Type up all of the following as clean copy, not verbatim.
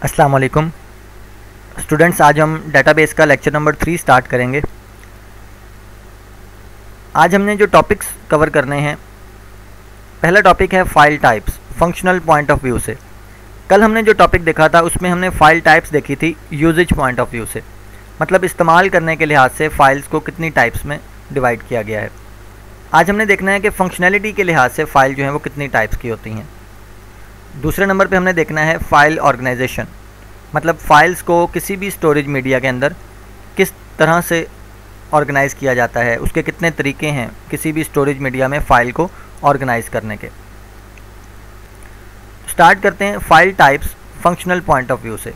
अस्सलाम वालेकुम स्टूडेंट्स, आज हम डेटाबेस का लेक्चर नंबर 3 स्टार्ट करेंगे। आज हमने जो टॉपिक्स कवर करने हैं, पहला टॉपिक है file types functional point of view से। कल हमने जो टॉपिक देखा था उसमें हमने फाइल टाइप्स देखी थी यूजेज पॉइंट ऑफ व्यू से, मतलब इस्तेमाल करने के लिहाज से फ़ाइल्स को कितनी टाइप्स में डिवाइड किया गया है। आज हमने देखना है कि फंक्शनैलिटी के लिहाज से फ़ाइल जो है वो कितनी टाइप्स की होती हैं। दूसरे नंबर पे हमने देखना है फ़ाइल ऑर्गेनाइजेशन, मतलब फ़ाइल्स को किसी भी स्टोरेज मीडिया के अंदर किस तरह से ऑर्गेनाइज़ किया जाता है, उसके कितने तरीके हैं किसी भी स्टोरेज मीडिया में फ़ाइल को ऑर्गेनाइज़ करने के। स्टार्ट करते हैं file types functional point of view से।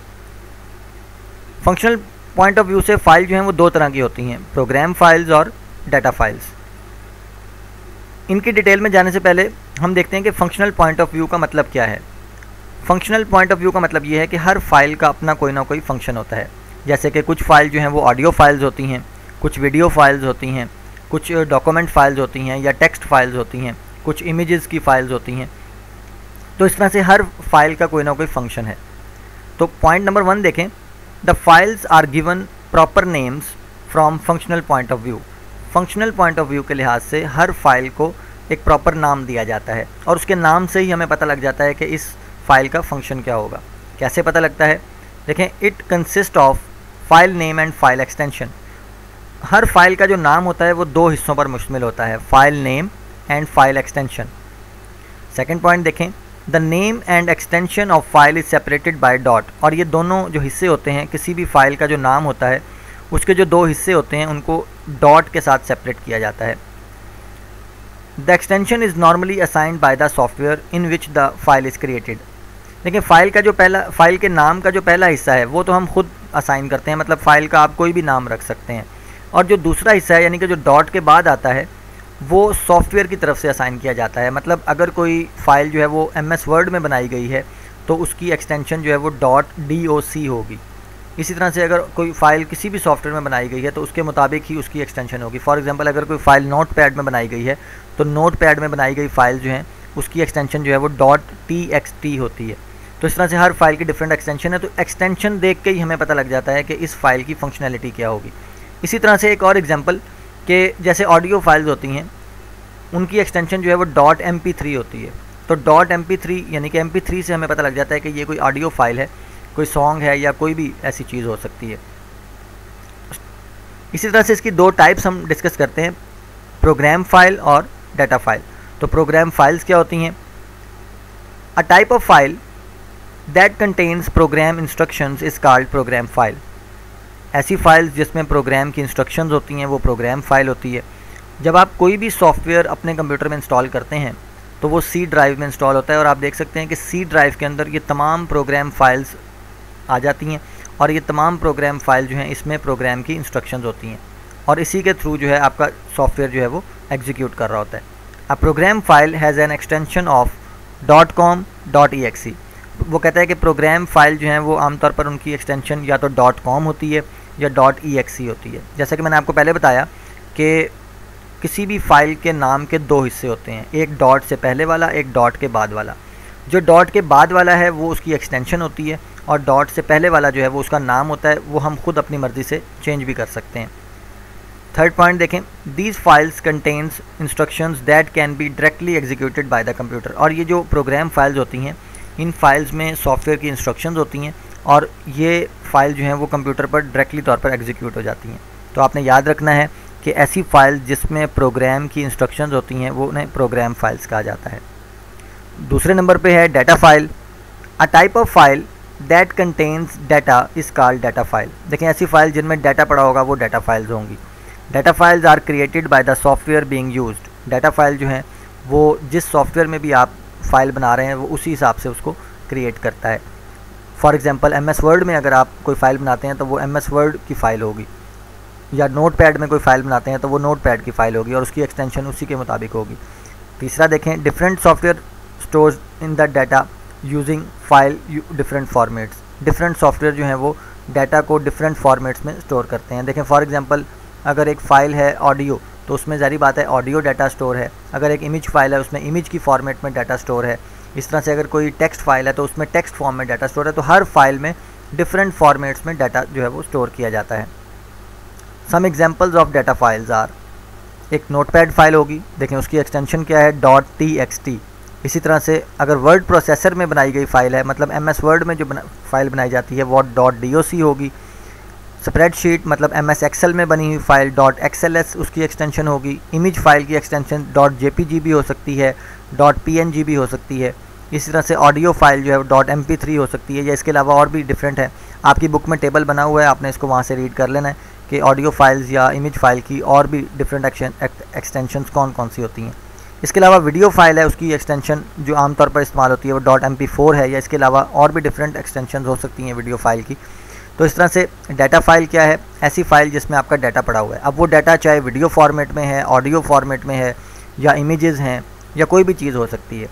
फंक्शनल पॉइंट ऑफ व्यू से फ़ाइल जो हैं वो दो तरह की होती हैं, प्रोग्राम फाइल्स और डाटा फाइल्स। इनकी डिटेल में जाने से पहले हम देखते हैं कि फंक्शनल पॉइंट ऑफ व्यू का मतलब क्या है। फंक्शनल पॉइंट ऑफ व्यू का मतलब ये है कि हर फाइल का अपना कोई ना कोई फंक्शन होता है। जैसे कि कुछ फ़ाइल जो हैं वो ऑडियो फाइल्स होती हैं, कुछ वीडियो फाइल्स होती हैं, कुछ डॉक्यूमेंट फाइल्स होती हैं या टेक्स्ट फाइल्स होती हैं, कुछ इमेजेस की फ़ाइल्स होती हैं। तो इस तरह से हर फाइल का कोई ना कोई फंक्शन है। तो पॉइंट नंबर 1 देखें, the files are given proper names from functional point of view. Functional point of view के लिहाज से हर फाइल को एक प्रॉपर नाम दिया जाता है और उसके नाम से ही हमें पता लग जाता है कि इस फाइल का फंक्शन क्या होगा। कैसे पता लगता है? देखें, it consist of file name and file extension. Her file का जो नाम होता है वो दो हिस्सों पर मुश्तमिल होता है, file name and file extension. Second point देखें, the name and extension of file is separated by dot. और ये दोनों जो हिस्से होते हैं, किसी भी फाइल का जो नाम होता है उसके जो दो हिस्से होते हैं उनको डॉट के साथ सेपरेट किया जाता है। The extension is normally assigned by the software in which the file is created. देखिए, फाइल के नाम का जो पहला हिस्सा है वो तो हम खुद असाइन करते हैं, मतलब फ़ाइल का आप कोई भी नाम रख सकते हैं। और जो दूसरा हिस्सा है यानी कि जो डॉट के बाद आता है वो सॉफ्टवेयर की तरफ से असाइन किया जाता है। मतलब अगर कोई फ़ाइल जो है वो MS वर्ड में बनाई गई है तो उसकी एक्सटेंशन जो है वो .doc होगी। इसी तरह से अगर कोई फ़ाइल किसी भी सॉफ्टवेयर में बनाई गई है तो उसके मुताबिक ही उसकी एक्सटेंशन होगी। फॉर एग्जांपल, अगर कोई फ़ाइल नोटपैड में बनाई गई है तो नोटपैड में बनाई गई फ़ाइल जो है उसकी एक्सटेंशन जो है वो .txt होती है। तो इस तरह से हर फाइल की डिफरेंट एक्सटेंशन है। तो एक्सटेंशन देख के ही हमें पता लग जाता है कि इस फाइल की फंक्शनैलिटी क्या होगी। इसी तरह से एक और एग्जांपल कि जैसे ऑडियो फाइल्स होती हैं उनकी एक्सटेंशन जो है वो .mp3 होती है। तो .mp3 यानी कि mp3 से हमें पता लग जाता है कि ये कोई ऑडियो फाइल है, कोई सॉन्ग है या कोई भी ऐसी चीज़ हो सकती है। इसी तरह से इसकी दो टाइप्स हम डिस्कस करते हैं, प्रोग्राम फाइल और डाटा फाइल। तो प्रोग्राम फाइल्स क्या होती हैं? A type of file that contains program instructions is called program file. ऐसी फाइल्स जिसमें प्रोग्राम की इंस्ट्रक्शंस होती हैं वो प्रोग्राम फाइल होती है। जब आप कोई भी सॉफ्टवेयर अपने कंप्यूटर में इंस्टॉल करते हैं तो वो C ड्राइव में इंस्टॉल होता है और आप देख सकते हैं कि C ड्राइव के अंदर ये तमाम प्रोग्राम फाइल्स आ जाती हैं और ये तमाम प्रोग्राम फाइल जो हैं इसमें प्रोग्राम की इंस्ट्रक्शंस होती हैं और इसी के थ्रू जो है आपका सॉफ्टवेयर जो है वो एग्जीक्यूट कर रहा होता है। A program file has an extension of .com.exe। वो कहता है कि प्रोग्राम फाइल जो हैं वो आमतौर पर उनकी एक्सटेंशन या तो .com होती है या .exe होती है। जैसा कि मैंने आपको पहले बताया कि किसी भी फाइल के नाम के दो हिस्से होते हैं, एक डॉट से पहले वाला, एक डॉट के बाद वाला। जो डॉट के बाद वाला है वो उसकी एक्सटेंशन होती है और डॉट से पहले वाला जो है वो उसका नाम होता है, वो हम खुद अपनी मर्ज़ी से चेंज भी कर सकते हैं। थर्ड पॉइंट देखें, these files contains instructions that can be directly executed by the computer. और ये जो प्रोग्राम फाइल्स होती हैं इन फाइल्स में सॉफ्टवेयर की इंस्ट्रक्शंस होती हैं और ये फ़ाइल जो हैं वो कंप्यूटर पर डायरेक्टली तौर पर एग्जीक्यूट हो जाती हैं। तो आपने याद रखना है कि ऐसी फ़ाइल जिसमें प्रोग्राम की इंस्ट्रक्शंस होती हैं वो उन्हें प्रोग्राम फाइल्स कहा जाता है। दूसरे नंबर पे है data file. A type of file that contains data is called data file. देखें, ऐसी फ़ाइल जिनमें डाटा पड़ा होगा वो डाटा फाइल्स होंगी। Data files are created by the software being used. Data file जो हैं वो जिस सॉफ्टवेयर में भी आप फाइल बना रहे हैं वो उसी हिसाब से उसको क्रिएट करता है। फॉर एग्जांपल, MS वर्ड में अगर आप कोई फ़ाइल बनाते हैं तो वो MS वर्ड की फ़ाइल होगी, या नोटपैड में कोई फ़ाइल बनाते हैं तो वो नोटपैड की फ़ाइल होगी और उसकी एक्सटेंशन उसी के मुताबिक होगी। तीसरा देखें, different software stores in the data using file different formats. Different software जो हैं वो डाटा को डिफरेंट फॉर्मेट्स में स्टोर करते हैं। देखें, फॉर एग्जांपल, अगर एक फ़ाइल है ऑडियो तो उसमें ज़ाहिर बात है ऑडियो डाटा स्टोर है। अगर एक इमेज फ़ाइल है उसमें इमेज की फॉर्मेट में डाटा स्टोर है। इस तरह से अगर कोई टेक्स्ट फाइल है तो उसमें टेक्स्ट फॉर्म में डाटा स्टोर है, तो हर फाइल में डिफरेंट फॉर्मेट्स में डाटा जो है वो स्टोर किया जाता है। Some examples of data files are, एक नोटपैड फाइल होगी, देखें उसकी एक्सटेंशन क्या है .txt। इसी तरह से अगर वर्ड प्रोसेसर में बनाई गई फाइल है, मतलब MS वर्ड में जो फाइल बनाई जाती है वो .doc होगी। स्प्रेडशीट मतलब MS एक्सेल में बनी हुई फाइल .xls उसकी एक्सटेंशन होगी। इमेज फाइल की एक्सटेंशन .jpg भी हो सकती है, .png भी हो सकती है। इसी तरह से ऑडियो फाइल जो है .mp3 हो सकती है, या इसके अलावा और भी डिफरेंट है। आपकी बुक में टेबल बना हुआ है, आपने इसको वहाँ से रीड कर लेना है कि ऑडियो फाइल्स या इमेज फाइल की और भी डिफरेंट एक्सटेंशंस कौन कौन सी होती हैं। इसके अलावा वीडियो फाइल है, उसकी एक्सटेंशन जो आमतौर पर इस्तेमाल होती है वो .mp4 है, या इसके अलावा और भी डिफरेंट एक्सटेंशन हो सकती हैं वीडियो फाइल की। तो इस तरह से डाटा फाइल क्या है, ऐसी फाइल जिसमें आपका डाटा पड़ा हुआ है। अब वो डाटा चाहे वीडियो फॉर्मेट में है, ऑडियो फॉर्मेट में है, या इमेजेस हैं, या कोई भी चीज़ हो सकती है।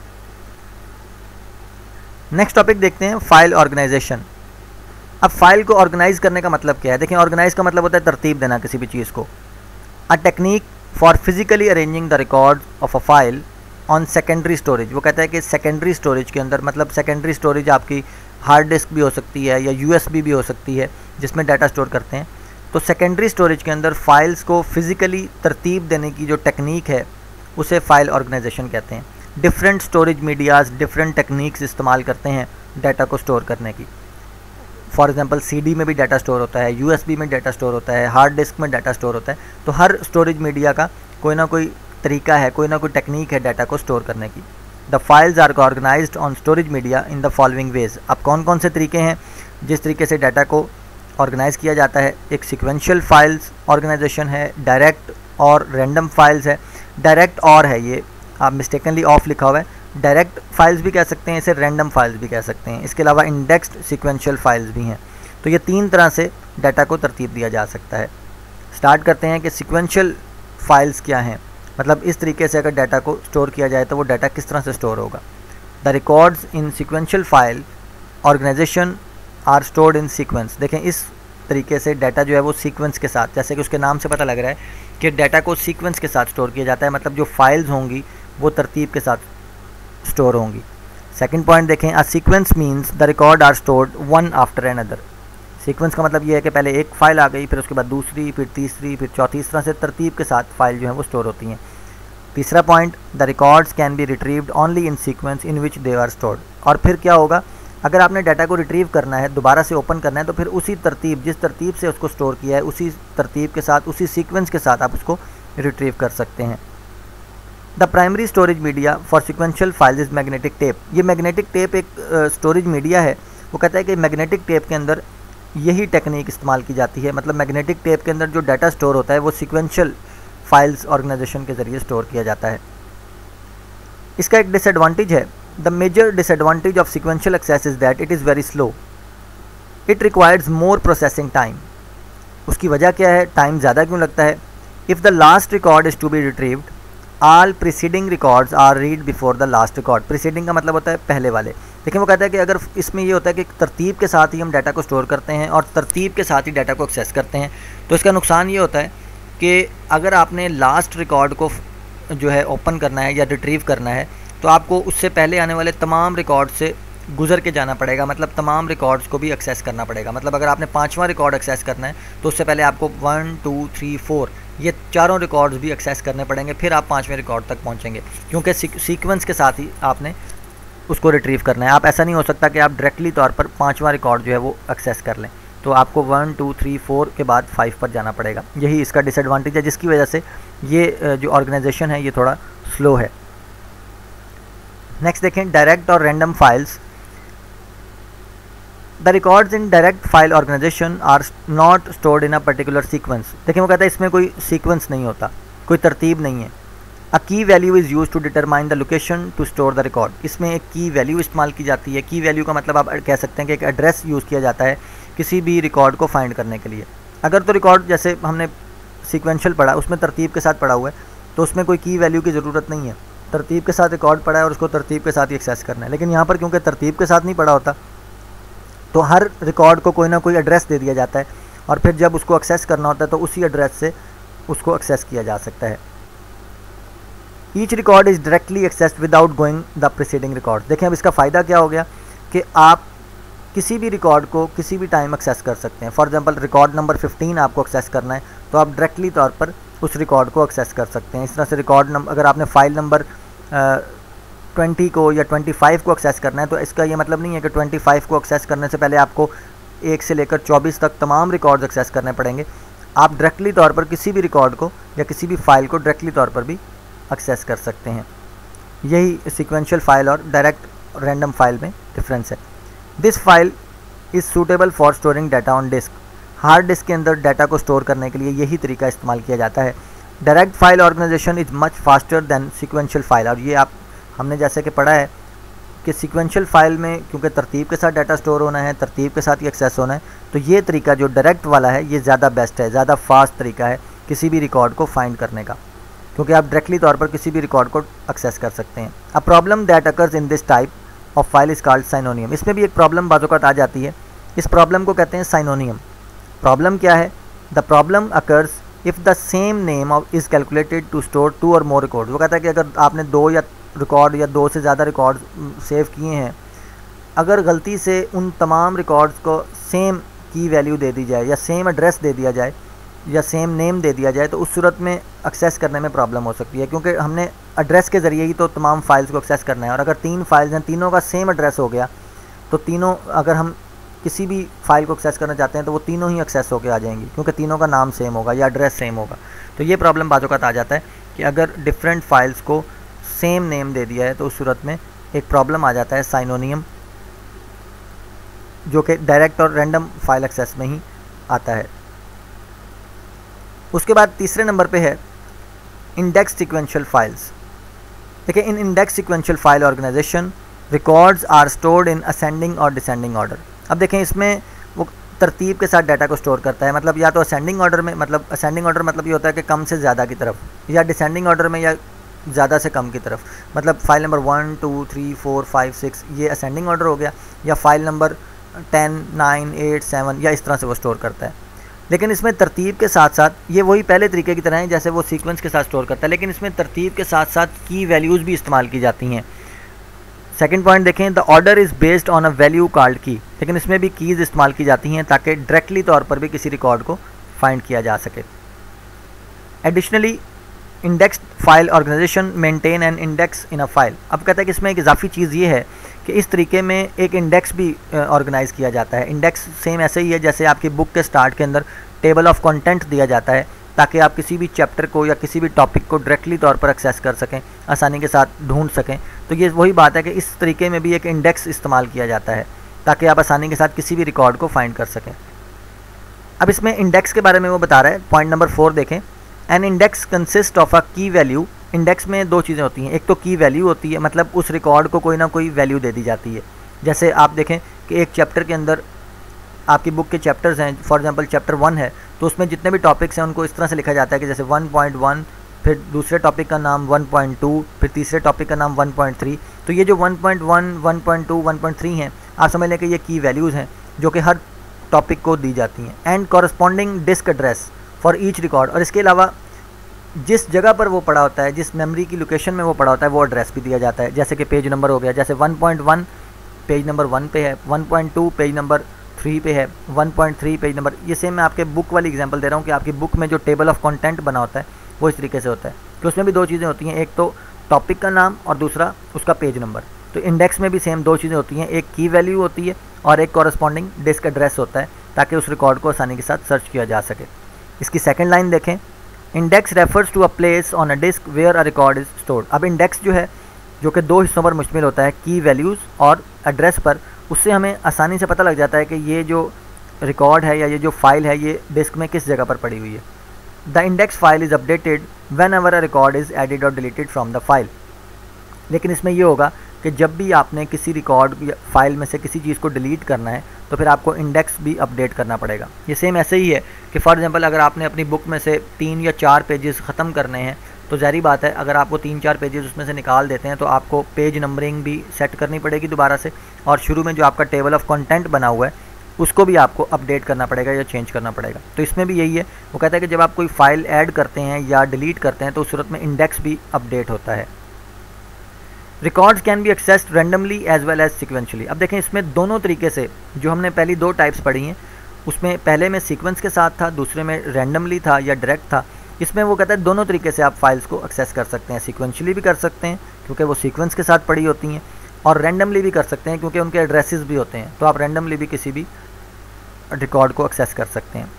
नेक्स्ट टॉपिक देखते हैं, फाइल ऑर्गेनाइजेशन। अब फाइल को ऑर्गेनाइज करने का मतलब क्या है? देखें, ऑर्गेनाइज का मतलब होता है तरतीब देना किसी भी चीज़ को। A technique for physically arranging the record of a file on secondary storage. वो कहता है कि सेकेंडरी स्टोरेज के अंदर, मतलब सेकेंडरी स्टोरेज आपकी हार्ड डिस्क भी हो सकती है या USB भी हो सकती है जिसमें डाटा स्टोर करते हैं। तो सेकेंडरी स्टोरेज के अंदर फाइल्स को फिज़िकली तरतीब देने की जो टेक्निक है उसे फाइल ऑर्गेनाइजेशन कहते हैं। Different storage medias different techniques इस्तेमाल करते हैं डाटा को स्टोर करने की। फॉर एग्जांपल CD में भी डाटा स्टोर होता है, USB में डाटा स्टोर होता है, हार्ड डिस्क में डाटा स्टोर होता है। तो हर स्टोरेज मीडिया का कोई ना कोई तरीका है, कोई ना कोई टेक्निक है डाटा को स्टोर करने की। The files are organized on storage media in the following ways. अब कौन कौन से तरीके हैं जिस तरीके से डाटा को ऑर्गेनाइज किया जाता है? एक सिक्वेंशियल फाइल्स ऑर्गेनाइजेशन है, डायरेक्ट और रैंडम फाइल्स है। डायरेक्ट और है, ये आप मिस्टेकनली ऑफ लिखा हुआ है, डायरेक्ट फाइल्स भी कह सकते हैं, इसे रैंडम फाइल्स भी कह सकते हैं। इसके अलावा इंडेक्स्ड सिक्वेंशियल फाइल्स भी हैं। तो ये 3 तरह से डाटा को तरतीब दिया जा सकता है। स्टार्ट करते हैं कि सिक्वेंशियल फाइल्स क्या हैं, मतलब इस तरीके से अगर डाटा को स्टोर किया जाए तो वो डाटा किस तरह से स्टोर होगा। The records in sequential file organization are stored in sequence. देखें, इस तरीके से डाटा जो है वो सीक्वेंस के साथ, जैसे कि उसके नाम से पता लग रहा है कि डाटा को सीक्वेंस के साथ स्टोर किया जाता है, मतलब जो फाइल्स होंगी वो तरतीब के साथ स्टोर होंगी। सेकंड पॉइंट देखें, a sequence means the record are stored one after another. Sequence का मतलब ये है कि पहले एक फ़ाइल आ गई, फिर उसके बाद दूसरी, फिर तीसरी, फिर चौथी, इस तरह से तरतीब के साथ फाइल जो है वो स्टोर होती हैं। तीसरा point, the records can be retrieved only in sequence in which they are stored. और फिर क्या होगा, अगर आपने डाटा को रिट्रीव करना है, दोबारा से ओपन करना है, तो फिर उसी तरतीब, जिस तरतीब से उसको स्टोर किया है, उसी तरतीब के साथ, उसी सीक्वेंस के साथ आप उसको रिट्रीव कर सकते हैं। The primary storage media for sequential files is magnetic tape. ये मैग्नेटिक टेप एक स्टोरेज मीडिया है। वो कहता है कि मैग्नेटिक टेप के अंदर यही टेक्निक इस्तेमाल की जाती है, मतलब मैग्नेटिक टेप के अंदर जो डाटा स्टोर होता है वो सिक्वेंशियल फाइल्स ऑर्गेनाइजेशन के ज़रिए स्टोर किया जाता है। इसका एक डिसएडवांटेज है, the major disadvantage of sequential access is that it is very slow, it requires more processing time. उसकी वजह क्या है, टाइम ज़्यादा क्यों लगता है? If the last record is to be retrieved all preceding records are read before the last record. Preceding का मतलब होता है पहले वाले। देखिए, वो कहता है कि अगर इसमें ये होता है कि तरतीब के साथ ही हम डाटा को स्टोर करते हैं और तरतीब के साथ ही डाटा को एक्सेस करते हैं, तो इसका नुकसान ये होता है कि अगर आपने लास्ट रिकॉर्ड को जो है ओपन करना है या रिट्रीव करना है, तो आपको उससे पहले आने वाले तमाम रिकॉर्ड से गुजर के जाना पड़ेगा, मतलब तमाम रिकॉर्ड्स को भी एक्सेस करना पड़ेगा। मतलब अगर आपने 5वां रिकॉर्ड एक्सेस करना है तो उससे पहले आपको 1, 2, 3, 4 ये चारों रिकॉर्ड्स भी एक्सेस करने पड़ेंगे, फिर आप 5वें रिकॉर्ड तक पहुंचेंगे, क्योंकि सीक्वेंस के साथ ही आपने उसको रिट्रीव करना है। आप ऐसा नहीं हो सकता कि आप डायरेक्टली तौर पर 5वां रिकॉर्ड जो है वो एक्सेस कर लें, तो आपको 1, 2, 3, 4 के बाद 5 पर जाना पड़ेगा। यही इसका डिसएडवांटेज है, जिसकी वजह से ये जो ऑर्गेनाइजेशन है ये थोड़ा स्लो है। नेक्स्ट देखें, डायरेक्ट और random files. The records in direct file organization are not stored in a particular sequence. देखिए, वो कहता है इसमें कोई सीक्वेंस नहीं होता, कोई तरतीब नहीं है। A key value is use to determine the location to store the record. इसमें एक की वैल्यू इस्तेमाल की जाती है। की वैल्यू का मतलब आप कह सकते हैं कि एक एड्रेस यूज़ किया जाता है किसी भी रिकॉर्ड को फाइंड करने के लिए। अगर तो रिकॉर्ड जैसे हमने सीक्वेंशियल पढ़ा, उसमें तरतीब के साथ पढ़ा हुआ है, तो उसमें कोई की वैल्यू की ज़रूरत नहीं है। तरतीब के साथ रिकॉर्ड पढ़ा है और उसको तरतीब के साथ ही एक्सेस करना है। लेकिन यहाँ पर क्योंकि तरतीब के साथ नहीं पढ़ा होता, तो हर रिकॉर्ड को कोई ना कोई एड्रेस दे दिया जाता है और फिर जब उसको एक्सेस करना होता है तो उसी एड्रेस से उसको एक्सेस किया जा सकता है। Each record is directly accessed without going the preceding record. देखें अब इसका फ़ायदा क्या हो गया कि आप किसी भी रिकॉर्ड को किसी भी टाइम एक्सेस कर सकते हैं। फॉर एग्जांपल रिकॉर्ड नंबर 15 आपको एक्सेस करना है तो आप डायरेक्टली तौर पर उस रिकॉर्ड को एक्सेस कर सकते हैं। इस तरह से रिकॉर्ड नंबर, अगर आपने फाइल नंबर 20 को या 25 को एक्सेस करना है तो इसका ये मतलब नहीं है कि 25 को एक्सेस करने से पहले आपको 1 से लेकर 24 तक तमाम रिकॉर्ड्स एक्सेस करने पड़ेंगे। आप डायरेक्टली तौर पर किसी भी रिकॉर्ड को या किसी भी फाइल को डायरेक्टली तौर पर भी एक्सेस कर सकते हैं। यही सीक्वेंशियल फाइल और डायरेक्ट रैंडम फाइल में डिफरेंस है। This file is suitable for storing data on disk. Hard disk के अंदर डाटा को स्टोर करने के लिए यही तरीका इस्तेमाल किया जाता है। Direct file organization is much faster than sequential file. और ये हमने जैसे कि पढ़ा है कि सीक्वेंशियल फाइल में क्योंकि तरतीब के साथ डाटा स्टोर होना है, तरतीब के साथ ही एक्सेस होना है, तो ये तरीका जो डायरेक्ट वाला है ये ज़्यादा बेस्ट है, ज़्यादा फास्ट तरीका है किसी भी रिकॉर्ड को फाइंड करने का, क्योंकि आप डायरेक्टली तौर पर किसी भी रिकॉर्ड को एक्सेस कर सकते हैं। A problem that occurs in this type of file is called synonym. इसमें भी एक प्रॉब्लम बाज़-औक़ात आ जाती है, इस प्रॉब्लम को कहते हैं साइनोनियम। प्रॉब्लम क्या है? The problem occurs if the same name is calculated to store 2 और मोर रिकॉर्ड। वो कहता है कि अगर आपने 2 या रिकॉर्ड या 2 से ज़्यादा रिकॉर्ड सेव किए हैं, अगर गलती से उन तमाम रिकॉर्ड्स को सेम की वैल्यू दे दी जाए या सेम एड्रेस दे दिया जाए या सेम नेम दे दिया जाए तो उस सूरत में एक्सेस करने में प्रॉब्लम हो सकती है, क्योंकि हमने एड्रेस के ज़रिए ही तो तमाम फाइल्स को एक्सेस करना है। और अगर 3 फाइल्स हैं, तीनों का सेम एड्रेस हो गया तो तीनों, अगर हम किसी भी फाइल को एक्सेस करना चाहते हैं तो वो तीनों ही एक्सेस होकर आ जाएंगी, क्योंकि तीनों का नाम सेम होगा या एड्रेस सेम होगा। तो ये प्रॉब्लम बाज़-औक़ात आ जाता है कि अगर डिफरेंट फाइल्स को सेम नेम दे दिया है तो उस सूरत में एक प्रॉब्लम आ जाता है साइनोनियम, जो कि डायरेक्ट और रैंडम फाइल एक्सेस में ही आता है। उसके बाद तीसरे नंबर पे है इंडेक्स सीक्वेंशियल फाइल्स। देखिए, in index sequential file organization records are stored in ascending और डिसेंडिंग ऑर्डर। अब देखें, इसमें वो तरतीब के साथ डाटा को स्टोर करता है, मतलब या तो असेंडिंग ऑर्डर में, मतलब असेंडिंग ऑर्डर मतलब ये होता है कि कम से ज़्यादा की तरफ, या डिसेंडिंग ऑर्डर में या ज़्यादा से कम की तरफ। मतलब फाइल नंबर 1 2 3 4 5 6 ये असेंडिंग ऑर्डर हो गया, या फाइल नंबर 10 9 8 7 या इस तरह से वो स्टोर करता है। लेकिन इसमें तरतीब के साथ साथ, ये वही पहले तरीके की तरह है जैसे वो सीक्वेंस के साथ स्टोर करता है, लेकिन इसमें तरतीब के साथ साथ की वैल्यूज़ भी इस्तेमाल की जाती हैं। सेकंड पॉइंट देखें, the order is based on a value called की। लेकिन इसमें भी कीज़ इस्तेमाल की जाती हैं ताकि डायरेक्टली तौर पर भी किसी रिकॉर्ड को फाइंड किया जा सके। Additionally index file organization maintain an index in a file. अब कहता है कि इसमें एक इजाफी चीज़ ये है कि इस तरीके में एक इंडेक्स भी ऑर्गेनाइज़ किया जाता है। इंडेक्स सेम ऐसे ही है जैसे आपकी बुक के स्टार्ट के अंदर टेबल ऑफ कंटेंट दिया जाता है, ताकि आप किसी भी चैप्टर को या किसी भी टॉपिक को डायरेक्टली तौर पर एक्सेस कर सकें, आसानी के साथ ढूंढ सकें। तो ये वही बात है कि इस तरीके में भी एक इंडेक्स इस्तेमाल किया जाता है ताकि आप आसानी के साथ किसी भी रिकॉर्ड को फाइंड कर सकें। अब इसमें इंडेक्स के बारे में वो बता रहा है, पॉइंट नंबर 4 देखें। An index consist of a key value. Index में 2 चीज़ें होती हैं, एक तो की वैल्यू होती है, मतलब उस रिकॉर्ड को कोई ना कोई वैल्यू दे दी जाती है। जैसे आप देखें कि एक चैप्टर के अंदर आपकी बुक के चैप्टर्स हैं, फॉर एग्जांपल चैप्टर 1 है तो उसमें जितने भी टॉपिक्स हैं उनको इस तरह से लिखा जाता है कि जैसे 1.1, फिर दूसरे टॉपिक का नाम 1.2, फिर तीसरे टॉपिक का नाम 1.3। तो ये जो 1.1, 1.2, 1.3 हैं, आप समझ लें कि ये की वैल्यूज़ हैं जो कि हर टॉपिक को दी जाती हैं। And corresponding disk address for each record. और इसके अलावा जिस जगह पर वो पड़ा होता है, जिस मेमोरी की लोकेशन में वो पड़ा होता है, वो एड्रेस भी दिया जाता है। जैसे कि पेज नंबर हो गया, जैसे 1.1 पेज नंबर 1 पे है, 1.2 पेज नंबर 3 पे है, 1.3 पेज नंबर, ये सेम मैं आपके बुक वाली एग्जांपल दे रहा हूँ कि आपकी बुक में जो टेबल ऑफ कंटेंट बना होता है वो इस तरीके से होता है। तो उसमें भी 2 चीज़ें होती हैं, एक तो टॉपिक का नाम और दूसरा उसका पेज नंबर। तो इंडेक्स में भी सेम 2 चीज़ें होती हैं, एक की वैल्यू होती है और एक कॉरस्पॉन्डिंग डिस्क एड्रेस होता है, ताकि उस रिकॉर्ड को आसानी के साथ सर्च किया जा सके। इसकी सेकेंड लाइन देखें, index refers to a place on a disk where a record is stored. अब इंडेक्स जो है, जो कि 2 हिस्सों पर मुश्तमिल होता है, की वैल्यूज़ और एड्रेस पर, उससे हमें आसानी से पता लग जाता है कि ये जो रिकॉर्ड है या ये जो फाइल है ये डिस्क में किस जगह पर पड़ी हुई है। The index file is updated when ever a record is added और डिलीटेड फ्रॉम द फाइल। लेकिन इसमें ये होगा कि जब भी आपने किसी रिकॉर्ड या फाइल में से किसी चीज़ को डिलीट करना है तो फिर आपको इंडेक्स भी अपडेट करना पड़ेगा। ये सेम ऐसे ही है कि फॉर एग्जांपल अगर आपने अपनी बुक में से 3 या 4 पेजेस ख़त्म करने हैं तो ज़ाहिर बात है अगर आपको 3-4 पेजेस उसमें से निकाल देते हैं तो आपको पेज नंबरिंग भी सेट करनी पड़ेगी दोबारा से, और शुरू में जो आपका टेबल ऑफ कंटेंट बना हुआ है उसको भी आपको अपडेट करना पड़ेगा या चेंज करना पड़ेगा। तो इसमें भी यही है, वो कहता है कि जब आप कोई फाइल ऐड करते हैं या डिलीट करते हैं तो उस सूरत में इंडेक्स भी अपडेट होता है। Records can be accessed randomly as well as sequentially. अब देखें इसमें दोनों तरीके से, जो हमने पहली 2 टाइप्स पढ़ी हैं उसमें पहले में सीक्वेंस के साथ था, दूसरे में रैंडमली था या डायरेक्ट था। इसमें वो कहता है दोनों तरीके से आप फाइल्स को एक्सेस कर सकते हैं। सीक्वेंशली भी कर सकते हैं क्योंकि वो सीक्वेंस के साथ पड़ी होती हैं, और रैंडमली भी कर सकते हैं क्योंकि उनके एड्रेसेस भी होते हैं, तो आप रैंडमली भी किसी भी रिकॉर्ड को एक्सेस कर सकते हैं।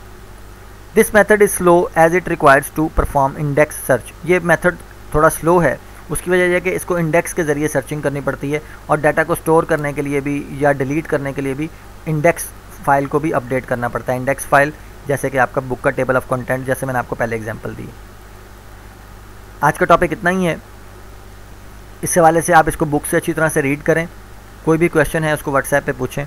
This method is slow as it requires to perform index search. ये मेथड थोड़ा स्लो है, उसकी वजह यह है कि इसको इंडेक्स के ज़रिए सर्चिंग करनी पड़ती है, और डाटा को स्टोर करने के लिए भी या डिलीट करने के लिए भी इंडेक्स फाइल को भी अपडेट करना पड़ता है। इंडेक्स फाइल जैसे कि आपका बुक का टेबल ऑफ कंटेंट, जैसे मैंने आपको पहले एग्जांपल दी। आज का टॉपिक इतना ही है। इस हवाले से आप इसको बुक से अच्छी तरह से रीड करें। कोई भी क्वेश्चन है उसको व्हाट्सएप पे पूछें।